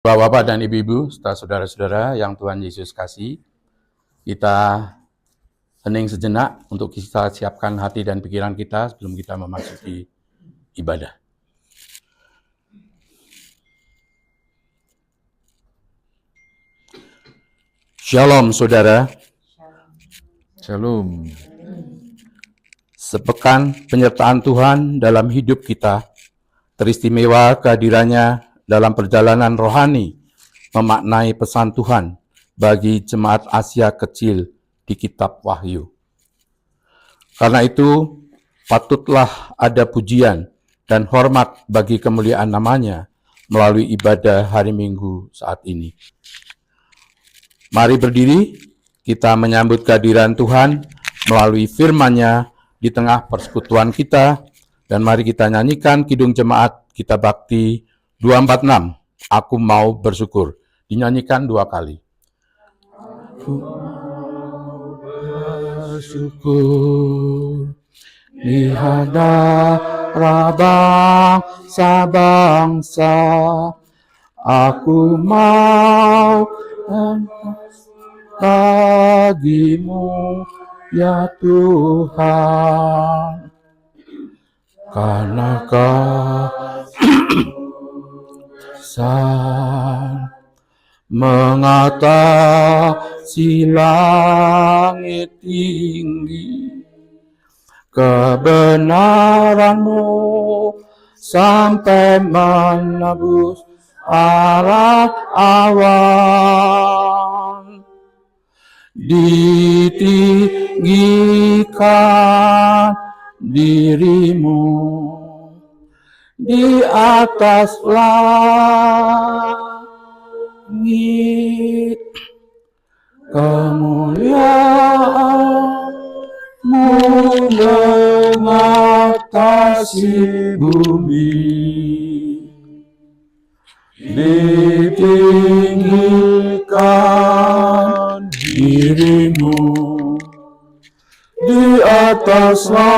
Bapak-bapak dan ibu-ibu, serta saudara-saudara yang Tuhan Yesus kasih, kita hening sejenak untuk kita siapkan hati dan pikiran kita sebelum kita memasuki ibadah. Shalom saudara. Shalom. Sepekan penyertaan Tuhan dalam hidup kita, teristimewa kehadirannya dalam perjalanan rohani, memaknai pesan Tuhan bagi jemaat Asia kecil di kitab Wahyu. Karena itu, patutlah ada pujian dan hormat bagi kemuliaan namanya melalui ibadah hari Minggu saat ini. Mari berdiri, kita menyambut kehadiran Tuhan melalui firman-Nya di tengah persekutuan kita, dan mari kita nyanyikan Kidung Jemaat kita Bakti 246, Aku Mau Bersyukur. Dinyanyikan 2 kali. Aku mau bersyukur di hadapan bangsa-bangsa. Aku mau bagimu, ya Tuhan, karena kasih mengatasi langit tinggi, kebenaran-Mu sampai menebus arah awan. Ditinggikan diri-Mu di atas langit, kemuliaan-Mu mengatasi bumi. Ditinggikan diri-Mu di atas langit,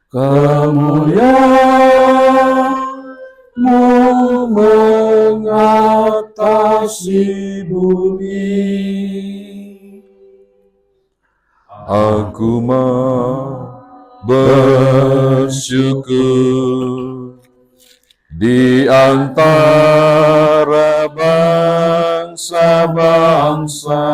kemuliaan-Mu mengatasi bumi. Aku mau bersyukur di antara bangsa-bangsa.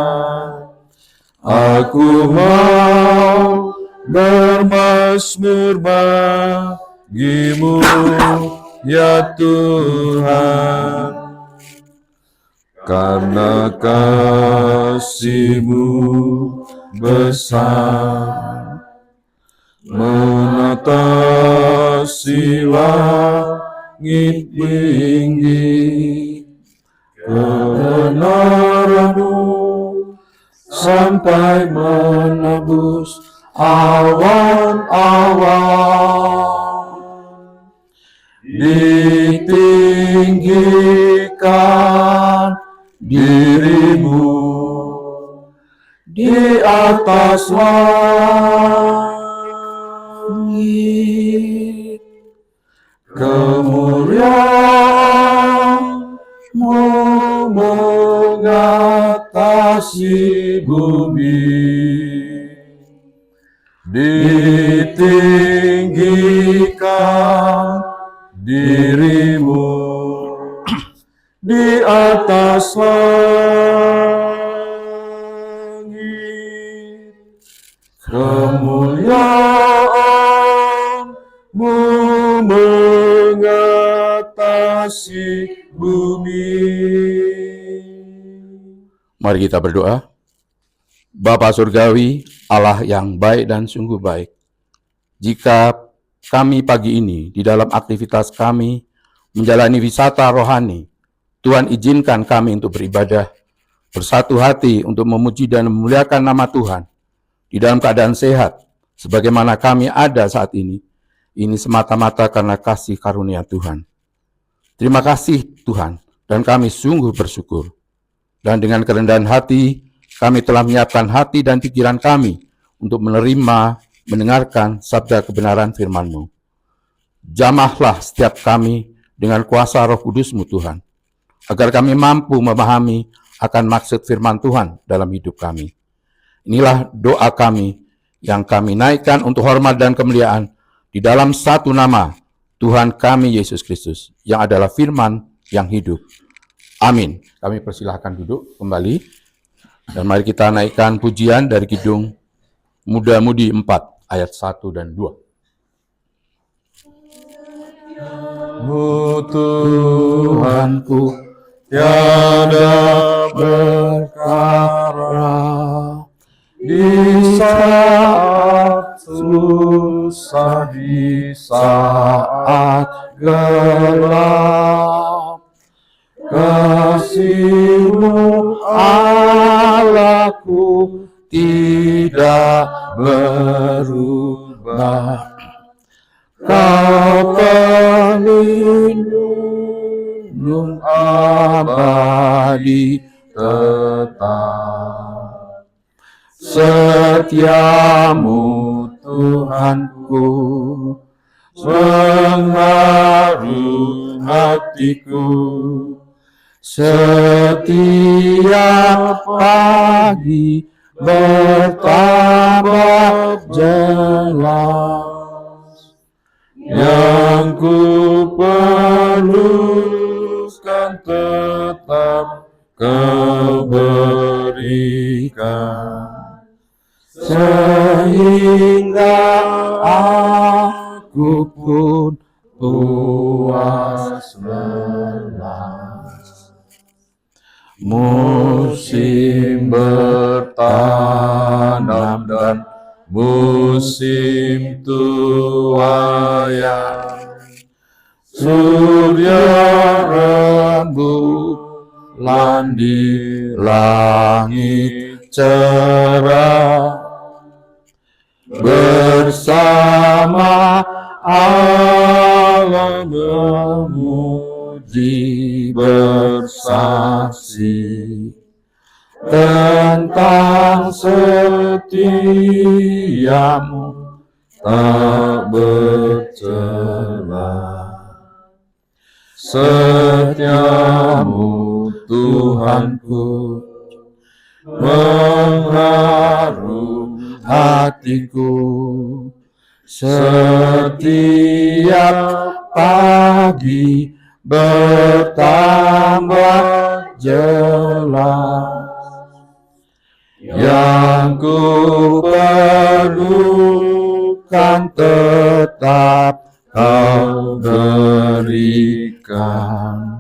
Aku mau bermazmur bagi-Mu, ya Tuhan, karena kasih-Mu besar, menatasi langit tinggi, kebenaran-Mu sampai menebus awan-awan. Ditinggikan diri-Mu di atas langit, kemuliaan-Mu mengatasi bumi. Ditinggikan diri-Mu di atas langit, kemuliaan-Mu mengatasi bumi. Mari kita berdoa. Bapa Surgawi, Allah yang baik dan sungguh baik, jika kami pagi ini di dalam aktivitas kami menjalani wisata rohani, Tuhan izinkan kami untuk beribadah, bersatu hati untuk memuji dan memuliakan nama Tuhan, di dalam keadaan sehat, sebagaimana kami ada saat ini semata-mata karena kasih karunia Tuhan. Terima kasih Tuhan, dan kami sungguh bersyukur. Dan dengan kerendahan hati, kami telah menyiapkan hati dan pikiran kami untuk menerima, mendengarkan sabda kebenaran firman-Mu. Jamahlah setiap kami dengan kuasa Roh Kudus-Mu Tuhan, agar kami mampu memahami akan maksud firman Tuhan dalam hidup kami. Inilah doa kami yang kami naikkan untuk hormat dan kemuliaan di dalam satu nama Tuhan kami Yesus Kristus, yang adalah firman yang hidup. Amin. Kami persilahkan duduk kembali, dan mari kita naikkan pujian dari Kidung Muda-Mudi 4 ayat 1 dan 2. Tuhanku, tiada perkara di saat susah, di saat gelap. Kasih-Mu Allahku tidak berubah. Kau pelindung abadi tetap. Setiamu Tuhanku, pengaruh hatiku. Setiap pagi bertambah jelas. Yang ku perlukan tetap Kau berikan, sehingga aku pun puas lelah. Musim bertanam dan musim tuaian, surya rembulan di langit cerah, bersama Allah memuji bersaksi tentang setiamu tak bercelah. Setiamu Tuhanku, mengharu hatiku. Setiap pagi bertambah jelas. Yang ku perlukan tetap Kau berikan,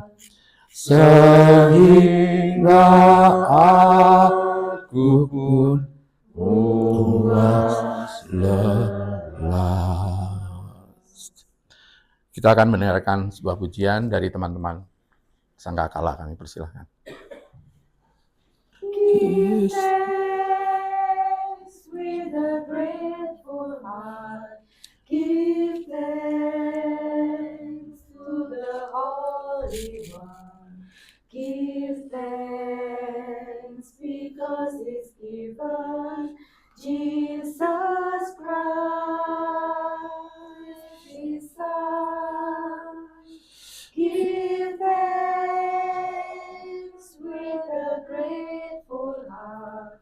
sehingga aku pun puas lelah. Kita akan mendengarkan sebuah pujian dari teman-teman Sangkakala. Kami persilahkan. Give thanks with a grateful heart. Give thanks to the Holy One. Give thanks because it's given. Jesus Christ is Son. Give thanks with a grateful heart.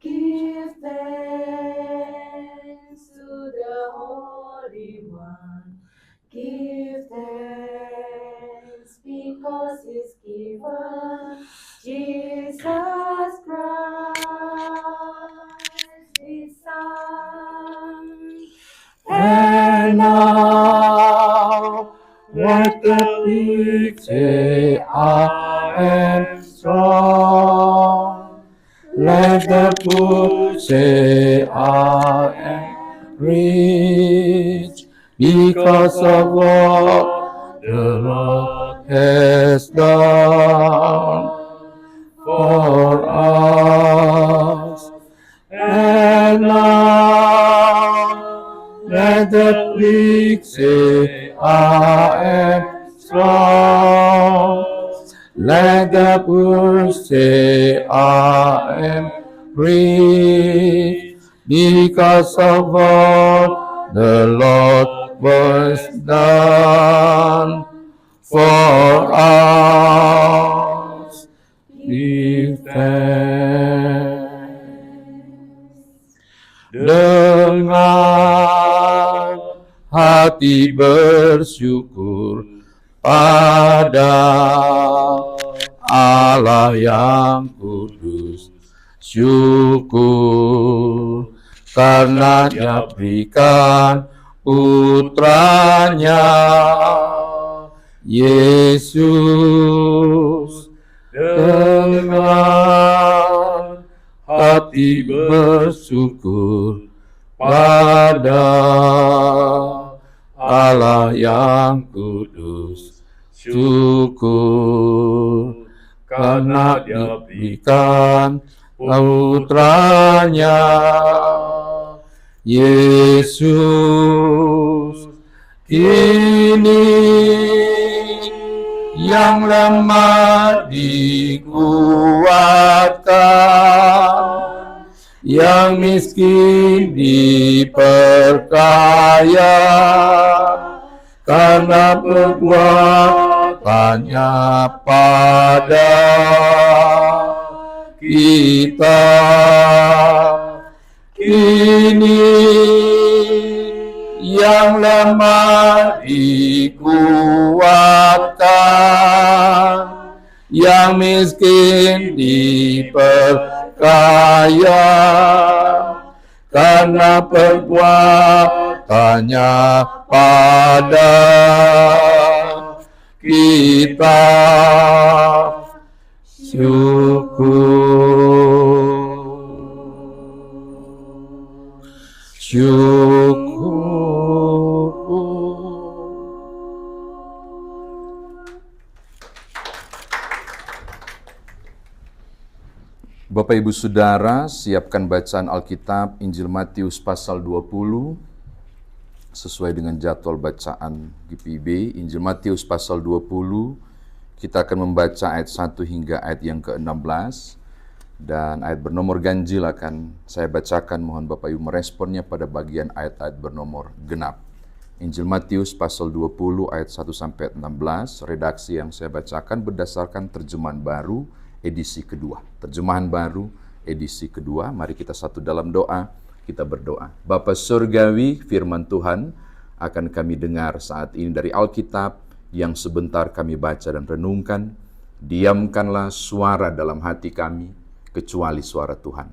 Give thanks to the Holy One. Give thanks because it's given. Jesus Christ is Son. And now let the weak say, I am strong. Let the poor say, I am rich, because of what the Lord has done for us. And now let the weak say, I am strong. Let the poor say, I am rich, because of what the Lord was done for us. Give thanks. Dengan hati bersyukur pada Allah yang kudus, syukur karena Dia berikan putranya Yesus. Dengan hati bersyukur pada Allah yang kudus, syukur karena Dia berikan putranya Yesus. Kini yang lemah dikuatkan, yang miskin diperkaya, karena perbuatannya pada kita. Kini yang lemah dikuatkan, yang miskin diperkaya, karena perbuatannya pada kita. Bapak Ibu Saudara, siapkan bacaan Alkitab Injil Matius pasal 20 sesuai dengan jadwal bacaan GPIB. Injil Matius pasal 20, kita akan membaca ayat 1 hingga ayat yang ke-16. Dan ayat bernomor ganjil akan saya bacakan, mohon Bapak Ibu meresponnya pada bagian ayat-ayat bernomor genap. Injil Matius pasal 20 ayat 1 sampai 16, redaksi yang saya bacakan berdasarkan terjemahan baru edisi kedua. Terjemahan baru edisi kedua. Mari kita satu dalam doa, kita berdoa. Bapa Surgawi, firman Tuhan akan kami dengar saat ini dari Alkitab yang sebentar kami baca dan renungkan. Diamkanlah suara dalam hati kami, kecuali suara Tuhan,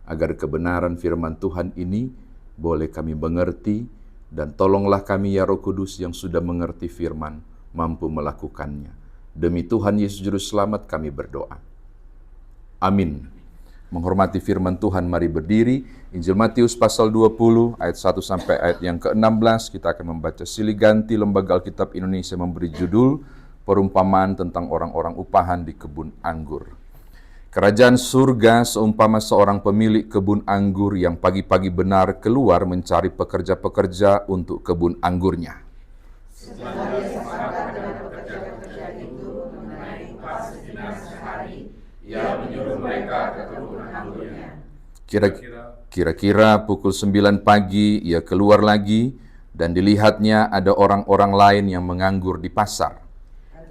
agar kebenaran firman Tuhan ini boleh kami mengerti, dan tolonglah kami ya Roh Kudus yang sudah mengerti firman, mampu melakukannya. Demi Tuhan Yesus Juru Selamat kami berdoa. Amin. Menghormati firman Tuhan, mari berdiri. Injil Matius pasal 20 ayat 1 sampai ayat yang ke-16, kita akan membaca silih ganti. Lembaga Alkitab Indonesia memberi judul Perumpamaan tentang orang-orang upahan di kebun anggur. Kerajaan surga seumpama seorang pemilik kebun anggur yang pagi-pagi benar keluar mencari pekerja-pekerja untuk kebun anggurnya. Setelah dia sepakat dengan pekerja-pekerja itu mengenai upah sedinar sehari, ia menyuruh mereka ke kebun anggurnya. Kira-kira pukul 9 pagi ia keluar lagi, dan dilihatnya ada orang-orang lain yang menganggur di pasar.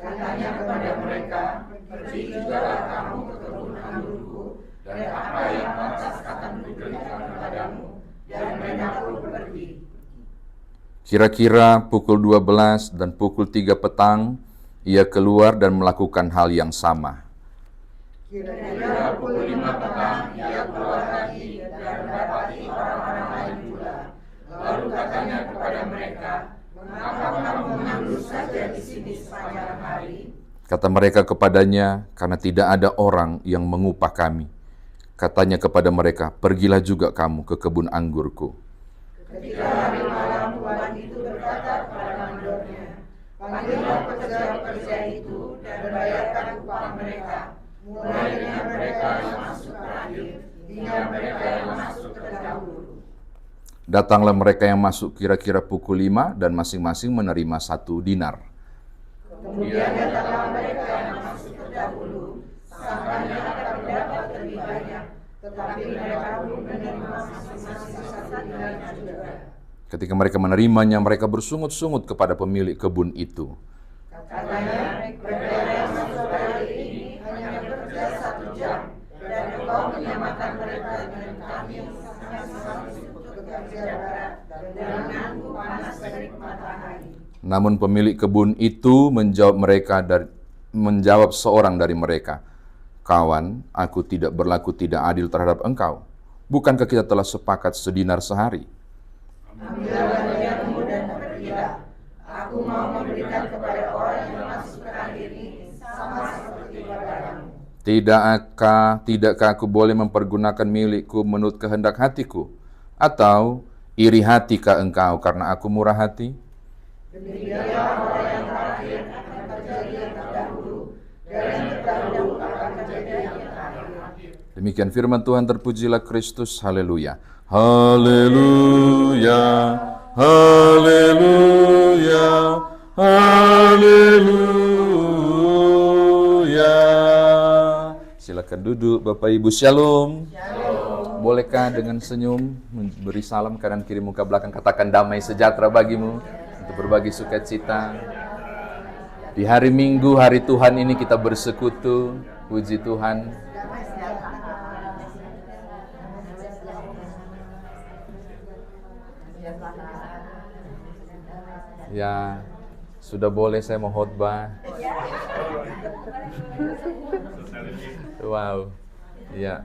Katanya kepada mereka, pergi jugalah kamu ke kebun anggurku, dan apa yang pantas akan kuberikan kepadamu, dan mereka pun pergi. Kira-kira pukul 12 dan pukul 3 petang, ia keluar dan melakukan hal yang sama. Kira-kira pukul 5 petang, ia keluar lagi dan mendapati orang-orang lain pula. Lalu katanya kepada mereka, mengapa kamu menganggur saja di sini sepanjang hari? Kata mereka kepadanya, karena tidak ada orang yang mengupah kami. Katanya kepada mereka, pergilah juga kamu ke kebun anggurku. Ketika hari malam, tuan itu berkata kepada mandornya, panggillah pekerja-pekerja itu dan bayarkan upah mereka, mulai dengan mereka yang masuk terakhir hingga mereka yang masuk terdahulu. Datanglah mereka yang masuk kira-kira pukul 5 dan masing-masing menerima 1 dinar. Kemudian datanglah mereka yang masuk terdahulu, sangkanya akan mendapat lebih banyak, tetapi mereka pun menerima masing-masing 1 dinar juga. Ketika mereka menerimanya, mereka bersungut-sungut kepada pemilik kebun itu. Katanya, mereka yang masuk hari ini hanya bekerja 1 jam, dan engkau menyamakan mereka dengan kami sama-sama untuk bekerja berat dan menanggung panas terik matahari. Namun pemilik kebun itu menjawab seorang dari mereka, "Kawan, aku tidak berlaku tidak adil terhadap engkau. Bukankah kita telah sepakat sedinar sehari? Ambillah bagianmu dan pergilah. Aku mau memberikan kepada orang yang masuk ke hari ini sama seperti padamu. Tidakkah aku boleh mempergunakan milikku menurut kehendak hatiku? Atau iri hatikah engkau karena aku murah hati?" Demikianlah orang yang terakhir akan terjadi yang terdahulu, dan yang terdahulu akan terjadi yang terakhir. Demikian firman Tuhan, terpujilah Kristus. Haleluya. Haleluya. Haleluya. Haleluya. Silakan duduk Bapak Ibu. Shalom. Bolehkah dengan senyum memberi salam kanan kiri muka belakang, katakan damai sejahtera bagimu untuk berbagi sukacita. Di hari Minggu, hari Tuhan ini kita bersekutu. Puji Tuhan. Ya, sudah boleh saya mau khotbah. Wow. Ya.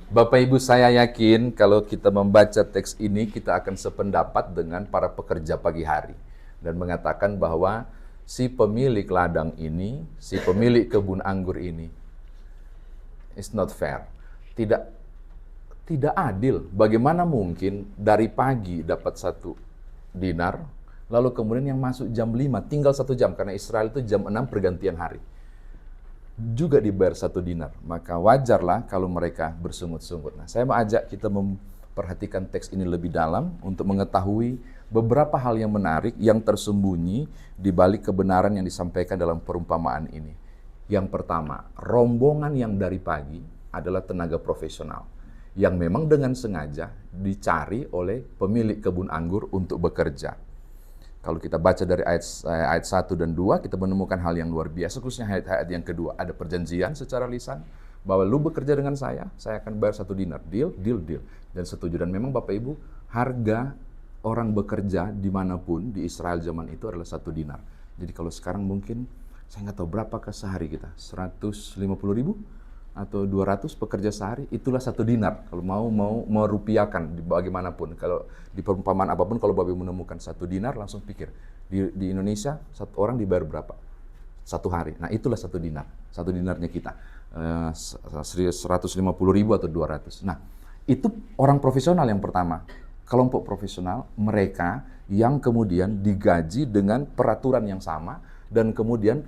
Bapak Ibu, saya yakin kalau kita membaca teks ini, kita akan sependapat dengan para pekerja pagi hari. Dan mengatakan bahwa si pemilik ladang ini, si pemilik kebun anggur ini, it's not fair. Tidak adil. Bagaimana mungkin dari pagi dapat 1 dinar, lalu kemudian yang masuk jam 5, tinggal 1 jam, karena Israel itu jam 6 pergantian hari, juga dibayar 1 dinar. Maka wajarlah kalau mereka bersungut-sungut. Nah, saya mau ajak kita memperhatikan teks ini lebih dalam untuk mengetahui beberapa hal yang menarik yang tersembunyi di balik kebenaran yang disampaikan dalam perumpamaan ini. Yang pertama, rombongan yang dari pagi adalah tenaga profesional yang memang dengan sengaja dicari oleh pemilik kebun anggur untuk bekerja. Kalau kita baca dari ayat 1 dan 2, kita menemukan hal yang luar biasa, khususnya ayat yang kedua. Ada perjanjian secara lisan, bahwa lu bekerja dengan saya akan bayar 1 dinar. Deal. Dan setuju. Dan memang Bapak Ibu, harga orang bekerja dimanapun di Israel zaman itu adalah 1 dinar. Jadi kalau sekarang mungkin, saya nggak tahu berapakah sehari kita, 150.000? Atau 200 pekerja sehari, itulah 1 dinar. Kalau mau merupiahkan bagaimanapun. Kalau di perumpamaan apapun, kalau Bapak menemukan 1 dinar, langsung pikir, di Indonesia 1 orang dibayar berapa? 1 hari. Nah, itulah 1 dinar. 1 dinarnya kita. 150.000 atau 200. Nah, itu orang profesional yang pertama. Kelompok profesional, mereka yang kemudian digaji dengan peraturan yang sama, dan kemudian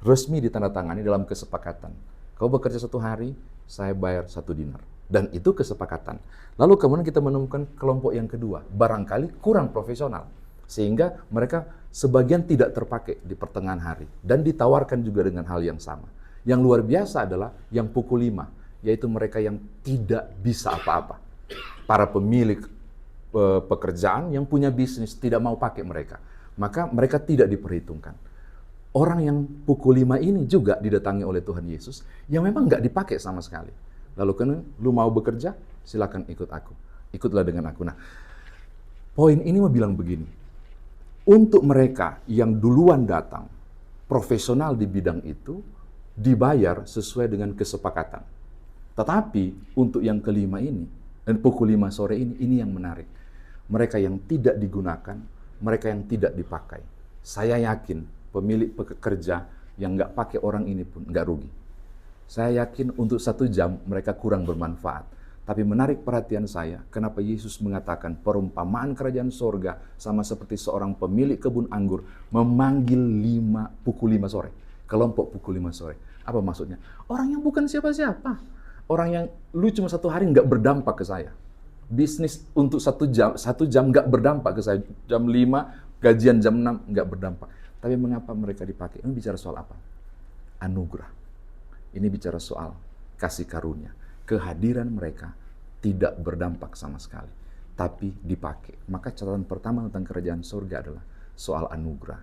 resmi ditandatangani dalam kesepakatan. Kau bekerja 1 hari, saya bayar 1 dinar. Dan itu kesepakatan. Lalu kemudian kita menemukan kelompok yang kedua, barangkali kurang profesional. Sehingga mereka sebagian tidak terpakai di pertengahan hari. Dan ditawarkan juga dengan hal yang sama. Yang luar biasa adalah yang pukul 5, yaitu mereka yang tidak bisa apa-apa. Para pemilik pekerjaan yang punya bisnis tidak mau pakai mereka. Maka mereka tidak diperhitungkan. Orang yang pukul 5 ini juga didatangi oleh Tuhan Yesus, yang memang nggak dipakai sama sekali. Lalu kan, lu mau bekerja? Silakan ikut aku. Ikutlah dengan aku. Nah, poin ini mau bilang begini. Untuk mereka yang duluan datang, profesional di bidang itu, dibayar sesuai dengan kesepakatan. Tetapi untuk yang kelima ini, dan pukul 5 sore ini yang menarik. Mereka yang tidak digunakan, mereka yang tidak dipakai. Saya yakin pemilik pekerja yang nggak pakai orang ini pun nggak rugi. Saya yakin untuk 1 jam mereka kurang bermanfaat. Tapi menarik perhatian saya, kenapa Yesus mengatakan perumpamaan kerajaan sorga sama seperti seorang pemilik kebun anggur memanggil pukul 5 sore. Kelompok pukul 5 sore. Apa maksudnya? Orang yang bukan siapa-siapa. Orang yang lu cuma 1 hari nggak berdampak ke saya. Bisnis untuk 1 jam nggak berdampak ke saya. Jam 5, gajian jam 6 nggak berdampak. Tapi mengapa mereka dipakai? Ini bicara soal apa? Anugerah. Ini bicara soal kasih karunia. Kehadiran mereka tidak berdampak sama sekali. tapi dipakai. Maka catatan pertama tentang kerajaan surga adalah soal anugerah,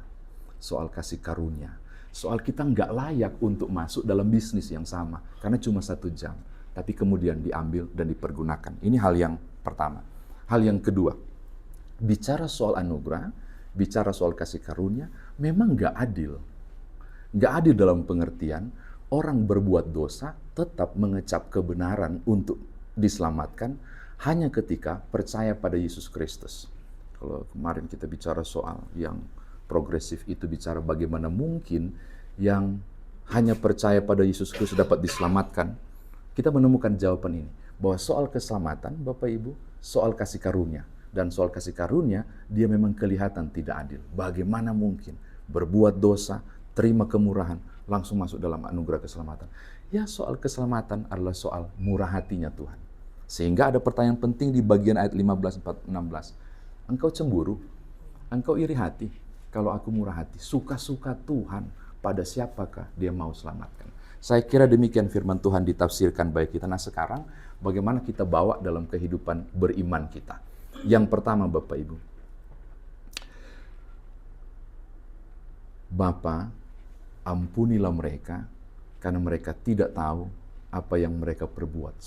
soal kasih karunia, soal kita nggak layak untuk masuk dalam bisnis yang sama, karena cuma 1 jam, tapi kemudian diambil dan dipergunakan. Ini hal yang pertama. Hal yang kedua, bicara soal anugerah, bicara soal kasih karunia, memang nggak adil. Nggak adil dalam pengertian, orang berbuat dosa tetap mengecap kebenaran untuk diselamatkan hanya ketika percaya pada Yesus Kristus. Kalau kemarin kita bicara soal yang progresif itu bicara bagaimana mungkin yang hanya percaya pada Yesus Kristus dapat diselamatkan, kita menemukan jawaban ini. Bahwa soal keselamatan, Bapak Ibu, soal kasih karunia. Dan soal kasih karunia, dia memang kelihatan tidak adil. Bagaimana mungkin berbuat dosa, terima kemurahan, langsung masuk dalam anugerah keselamatan. Ya, soal keselamatan adalah soal murah hatinya Tuhan. Sehingga ada pertanyaan penting di bagian ayat 15-16. Engkau cemburu, engkau iri hati, kalau aku murah hati, suka-suka Tuhan, pada siapakah dia mau selamatkan? Saya kira demikian firman Tuhan ditafsirkan baik kita. Nah sekarang, bagaimana kita bawa dalam kehidupan beriman kita? Yang pertama Bapak Ibu, Bapa, ampunilah mereka, karena mereka tidak tahu apa yang mereka perbuat.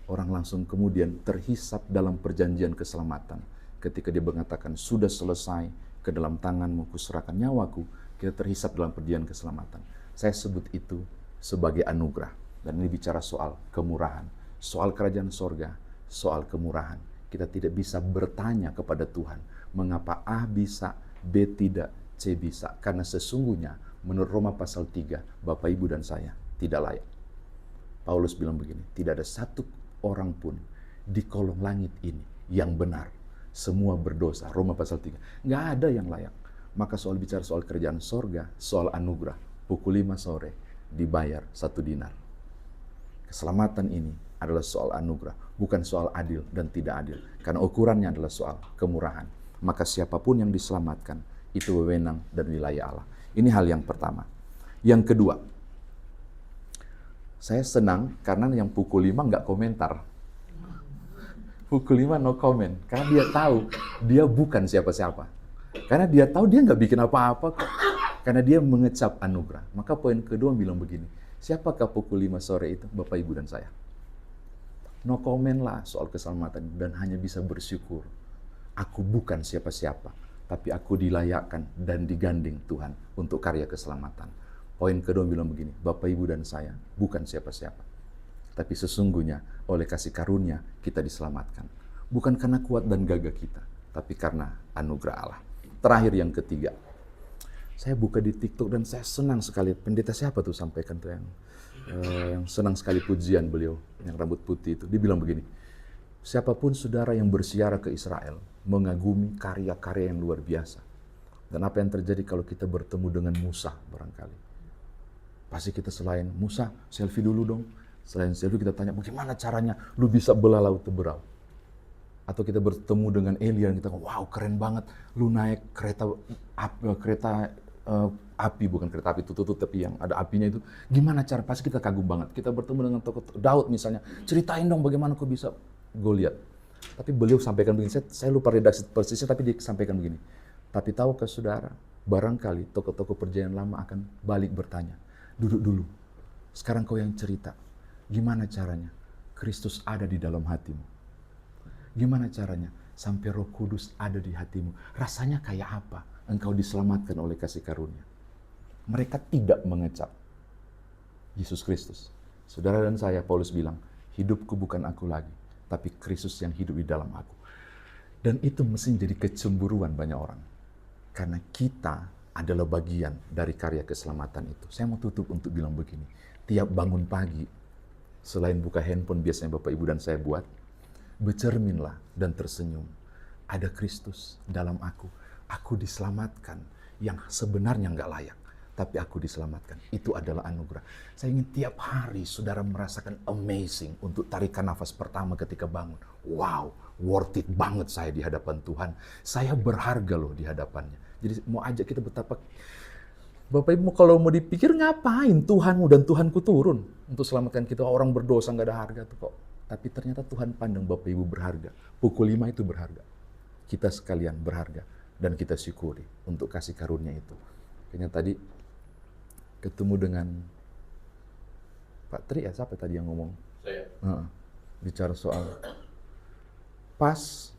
Orang langsung kemudian terhisap dalam perjanjian keselamatan. Ketika dia mengatakan, sudah selesai, ke dalam tanganmu kuserahkan nyawaku, kita terhisap dalam perjanjian keselamatan. Saya sebut itu sebagai anugerah. Dan ini bicara soal kemurahan. Soal kerajaan sorga, soal kemurahan. Kita tidak bisa bertanya kepada Tuhan, mengapa A bisa, B tidak, C bisa. Karena sesungguhnya, menurut Roma pasal 3, Bapak, Ibu, dan saya tidak layak. Paulus bilang begini, tidak ada satu orang pun di kolong langit ini yang benar. Semua berdosa. Roma pasal 3. Nggak ada yang layak. Maka soal bicara soal kerajaan sorga, soal anugerah. Pukul 5 sore dibayar 1 dinar. Keselamatan ini adalah soal anugerah, bukan soal adil dan tidak adil. Karena ukurannya adalah soal kemurahan. Maka siapapun yang diselamatkan, itu wewenang dan wilayah Allah. Ini hal yang pertama. Yang kedua, saya senang karena yang pukul 5 nggak komentar. Pukul 5 no comment. Karena dia tahu dia bukan siapa-siapa. Karena dia tahu dia nggak bikin apa-apa kok. Karena dia mengecap anugerah. Maka poin kedua bilang begini, siapakah pukul 5 sore itu? Bapak, Ibu, dan saya. No comment lah soal keselamatan dan hanya bisa bersyukur. Aku bukan siapa-siapa, tapi aku dilayakkan dan digandeng Tuhan untuk karya keselamatan. Poin kedua bilang begini, Bapak, Ibu, dan saya bukan siapa-siapa. Tapi sesungguhnya oleh kasih karunia kita diselamatkan. Bukan karena kuat dan gagah kita, tapi karena anugerah Allah. Terakhir yang ketiga, saya buka di TikTok dan saya senang sekali. Pendeta siapa tuh sampaikan tuh yang senang sekali pujian beliau, yang rambut putih itu. Dia bilang begini, siapapun saudara yang bersiara ke Israel, mengagumi karya-karya yang luar biasa. Dan apa yang terjadi kalau kita bertemu dengan Musa barangkali? Pasti kita selain Musa, selfie dulu dong. Selain selfie kita tanya, bagaimana caranya lu bisa belah laut Teberau? Atau kita bertemu dengan Elia, kita wow keren banget, lu naik kereta api, bukan kereta api tutup tapi yang ada apinya itu, gimana cara? Pasti kita kagum banget. Kita bertemu dengan tokoh Daud misalnya, ceritain dong bagaimana kok bisa Goliat. Tapi beliau sampaikan begini, saya lupa redaksi persisnya, tapi dia sampaikan begini. Tapi tahukah saudara, barangkali tokoh-tokoh perjanjian lama akan balik bertanya, duduk dulu, sekarang kau yang cerita, gimana caranya Kristus ada di dalam hatimu? Gimana caranya sampai Roh Kudus ada di hatimu? Rasanya kayak apa engkau diselamatkan oleh kasih karunia? Mereka tidak mengecap Yesus Kristus. Saudara dan saya, Paulus bilang, hidupku bukan aku lagi, tapi Kristus yang hidup di dalam aku. Dan itu mesti jadi kecemburuan banyak orang. Karena kita adalah bagian dari karya keselamatan itu. Saya mau tutup untuk bilang begini, tiap bangun pagi, selain buka handphone biasanya Bapak, Ibu, dan saya buat, bercerminlah dan tersenyum. Ada Kristus dalam aku. Aku diselamatkan yang sebenarnya nggak layak. Tapi aku diselamatkan. Itu adalah anugerah. Saya ingin tiap hari saudara merasakan amazing untuk tarikan nafas pertama ketika bangun. Wow, worth it banget saya di hadapan Tuhan. Saya berharga loh di hadapannya. Jadi mau ajak kita betapa, Bapak Ibu kalau mau dipikir ngapain Tuhanmu dan Tuhanku turun untuk selamatkan kita. Orang berdosa nggak ada harga tuh kok. Tapi ternyata Tuhan pandang Bapak Ibu berharga. Pukul 5 itu berharga. Kita sekalian berharga. Dan kita syukuri untuk kasih karunia itu. Kayaknya tadi ketemu dengan Pak Tri ya, siapa tadi yang ngomong? Saya. Bicara soal pas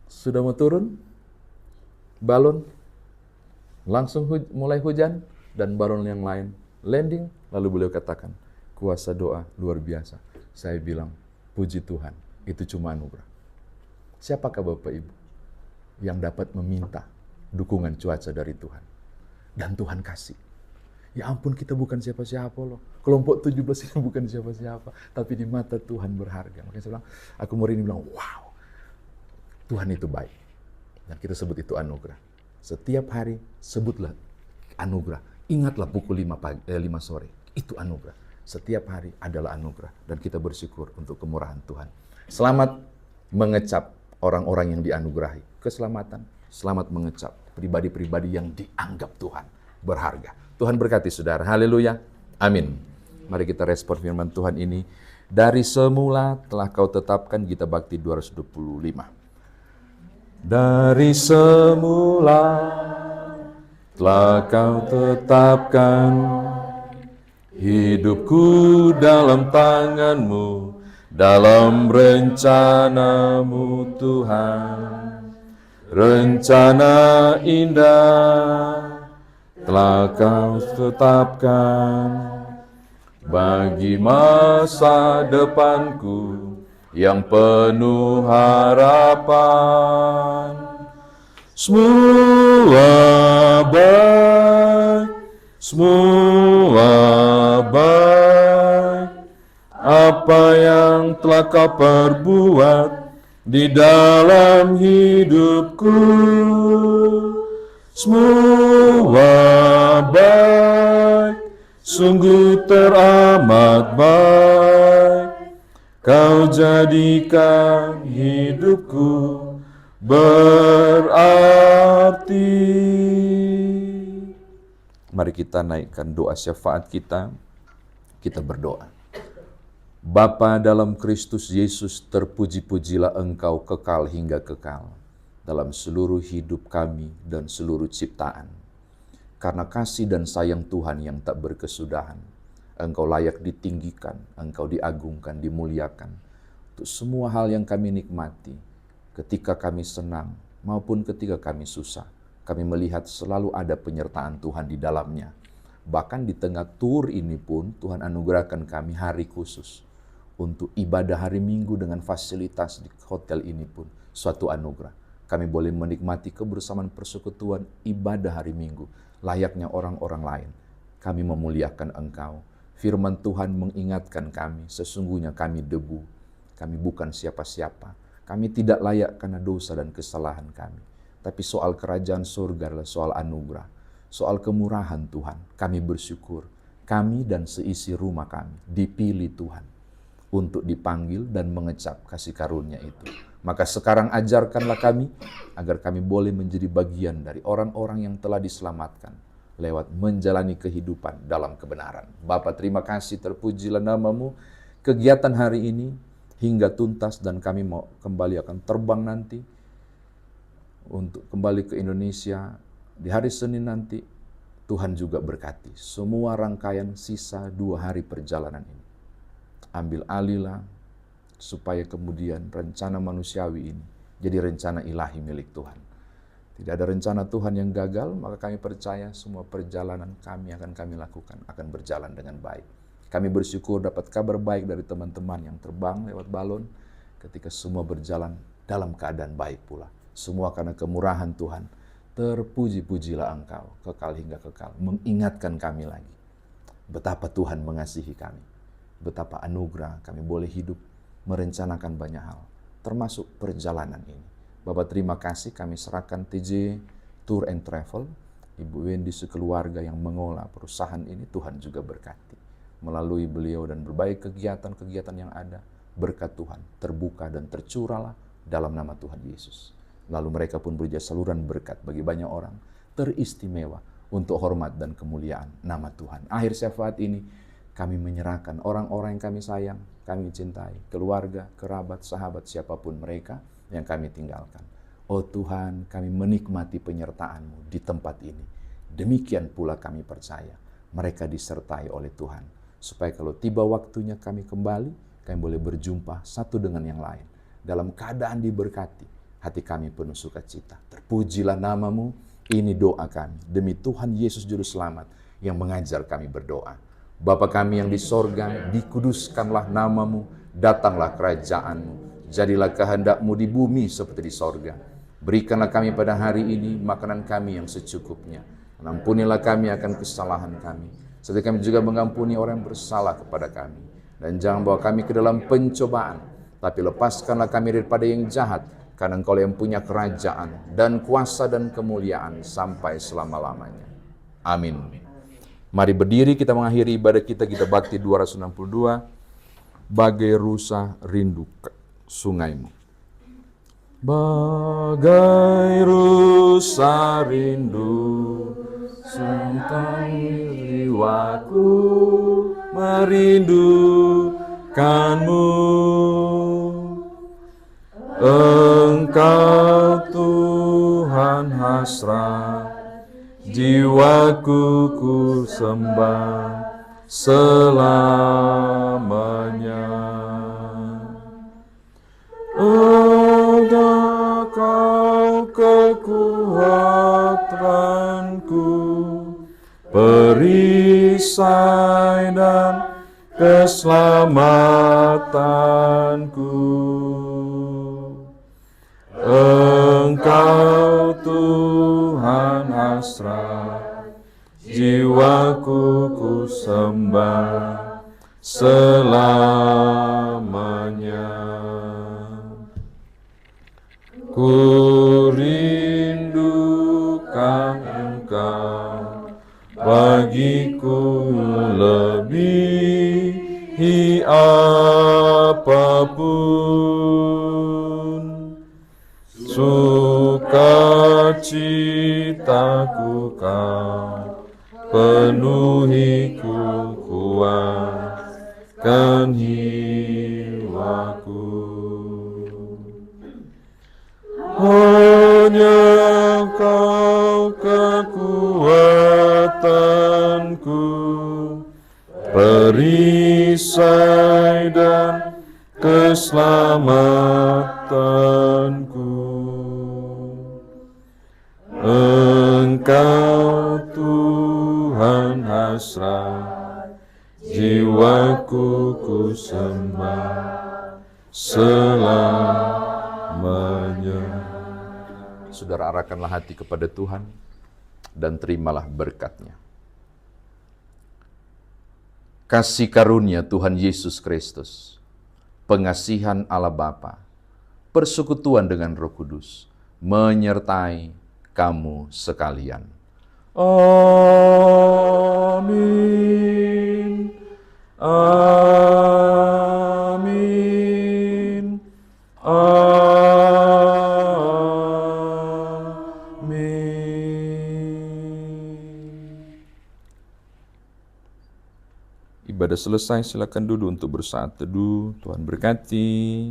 sudah mau turun, balon langsung mulai hujan, dan balon yang lain landing, lalu beliau katakan, kuasa doa luar biasa. Saya bilang, puji Tuhan, itu cuma anugerah. Siapakah Bapak Ibu yang dapat meminta dukungan cuaca dari Tuhan? Dan Tuhan kasih. Ya ampun, kita bukan siapa-siapa loh. Kelompok 17 ini bukan siapa-siapa, tapi di mata Tuhan berharga. Makanya saya bilang, aku hari ini bilang, wow, Tuhan itu baik. Dan kita sebut itu anugerah. Setiap hari sebutlah anugerah. Ingatlah pukul 5 sore, itu anugerah. Setiap hari adalah anugerah. Dan kita bersyukur untuk kemurahan Tuhan. Selamat mengecap orang-orang yang dianugerahi. Keselamatan, selamat mengecap pribadi-pribadi yang dianggap Tuhan berharga. Tuhan berkati saudara. Haleluya. Amin. Mari kita respon firman Tuhan ini. Dari semula telah kau tetapkan, Gita Bakti 225. Dari semula telah kau tetapkan hidupku dalam tangan-Mu, dalam rencana-Mu Tuhan. Rencana indah telah kau tetapkan bagi masa depanku yang penuh harapan. Semua baik, semua baik, apa yang telah kau perbuat di dalam hidupku. Semua baik, sungguh teramat baik. Kau jadikan hidupku berarti. Mari kita naikkan doa syafaat kita. Kita berdoa. Bapa dalam Kristus Yesus, terpuji-pujilah Engkau kekal hingga kekal dalam seluruh hidup kami dan seluruh ciptaan. Karena kasih dan sayang Tuhan yang tak berkesudahan, Engkau layak ditinggikan, Engkau diagungkan, dimuliakan. Untuk semua hal yang kami nikmati, ketika kami senang maupun ketika kami susah, kami melihat selalu ada penyertaan Tuhan di dalamnya. Bahkan di tengah tur ini pun, Tuhan anugerahkan kami hari khusus. Untuk ibadah hari Minggu dengan fasilitas di hotel ini pun suatu anugerah. Kami boleh menikmati kebersamaan persekutuan ibadah hari Minggu, layaknya orang-orang lain. Kami memuliakan Engkau. Firman Tuhan mengingatkan kami, sesungguhnya kami debu. Kami bukan siapa-siapa. Kami tidak layak karena dosa dan kesalahan kami. Tapi soal kerajaan surga adalah soal anugerah. Soal kemurahan Tuhan. Kami bersyukur. Kami dan seisi rumah kami dipilih Tuhan untuk dipanggil dan mengecap kasih karunia itu. Maka sekarang ajarkanlah kami agar kami boleh menjadi bagian dari orang-orang yang telah diselamatkan lewat menjalani kehidupan dalam kebenaran. Bapa, terima kasih, terpujilah nama-Mu. Kegiatan hari ini hingga tuntas dan kami mau kembali akan terbang nanti untuk kembali ke Indonesia di hari Senin nanti. Tuhan juga berkati semua rangkaian sisa 2 hari perjalanan ini. Ambil alihlah supaya kemudian rencana manusiawi ini jadi rencana ilahi milik Tuhan. Tidak ada rencana Tuhan yang gagal, maka kami percaya semua perjalanan kami lakukan akan berjalan dengan baik. Kami bersyukur dapat kabar baik dari teman-teman yang terbang lewat balon ketika semua berjalan dalam keadaan baik pula. Semua karena kemurahan Tuhan. Terpuji-pujilah Engkau, kekal hingga kekal. Mengingatkan kami lagi betapa Tuhan mengasihi kami. Betapa anugerah kami boleh hidup merencanakan banyak hal, termasuk perjalanan ini. Bapak terima kasih, kami serahkan TJ Tour and Travel, Ibu Wendy sekeluarga yang mengolah perusahaan ini, Tuhan juga berkati. Melalui beliau dan berbagai kegiatan-kegiatan yang ada, berkat Tuhan terbuka dan tercurahlah dalam nama Tuhan Yesus. Lalu mereka pun beri saluran berkat bagi banyak orang, teristimewa untuk hormat dan kemuliaan nama Tuhan. Akhir syafaat ini, Kami menyerahkan orang-orang yang kami sayang, kami cintai, keluarga, kerabat, sahabat, siapapun mereka yang kami tinggalkan. Oh Tuhan, kami menikmati penyertaan-Mu di tempat ini. Demikian pula kami percaya, mereka disertai oleh Tuhan. Supaya kalau tiba waktunya kami kembali, kami boleh berjumpa satu dengan yang lain. Dalam keadaan diberkati, hati kami penuh sukacita. Terpujilah nama-Mu, ini doa kami. Demi Tuhan Yesus Juru Selamat yang mengajar kami berdoa. Bapa kami yang di sorga, dikuduskanlah nama-Mu, datanglah kerajaan-Mu, jadilah kehendak-Mu di bumi seperti di sorga. Berikanlah kami pada hari ini makanan kami yang secukupnya. Ampunilah kami akan kesalahan kami, seperti kami juga mengampuni orang yang bersalah kepada kami. Dan jangan bawa kami ke dalam pencobaan, tapi lepaskanlah kami daripada yang jahat, karena Engkau yang punya kerajaan dan kuasa dan kemuliaan sampai selama-lamanya. Amin. Mari berdiri, kita mengakhiri ibadah kita bakti 262, bagai rusa rindu sungaimu. Bagai rusa rindu sungai jiwaku merindukanmu. Engkau Tuhan hasrat, jiwaku ku sembah selamanya. Ada Kau kekuatanku, perisai dan keselamatanku. Engkau Tuhan hasrat, jiwaku ku sembah selamanya. Ku rindukan Engkau, bagiku lebihi apapun. Sukacitaku Kau penuhi, ku kuatkan jiwaku. Hanya Kau kekuatanku, perisai dan keselamatanku. Engkau Tuhan hasrat, jiwaku ku sembah selamanya. Saudara, arahkanlah hati kepada Tuhan dan terimalah berkat-Nya. Kasih karunia Tuhan Yesus Kristus, pengasihan Allah Bapa, persekutuan dengan Roh Kudus, menyertai kamu sekalian. Amin. Amin. Ibadah selesai, silakan duduk untuk bersaat teduh. Tuhan berkati.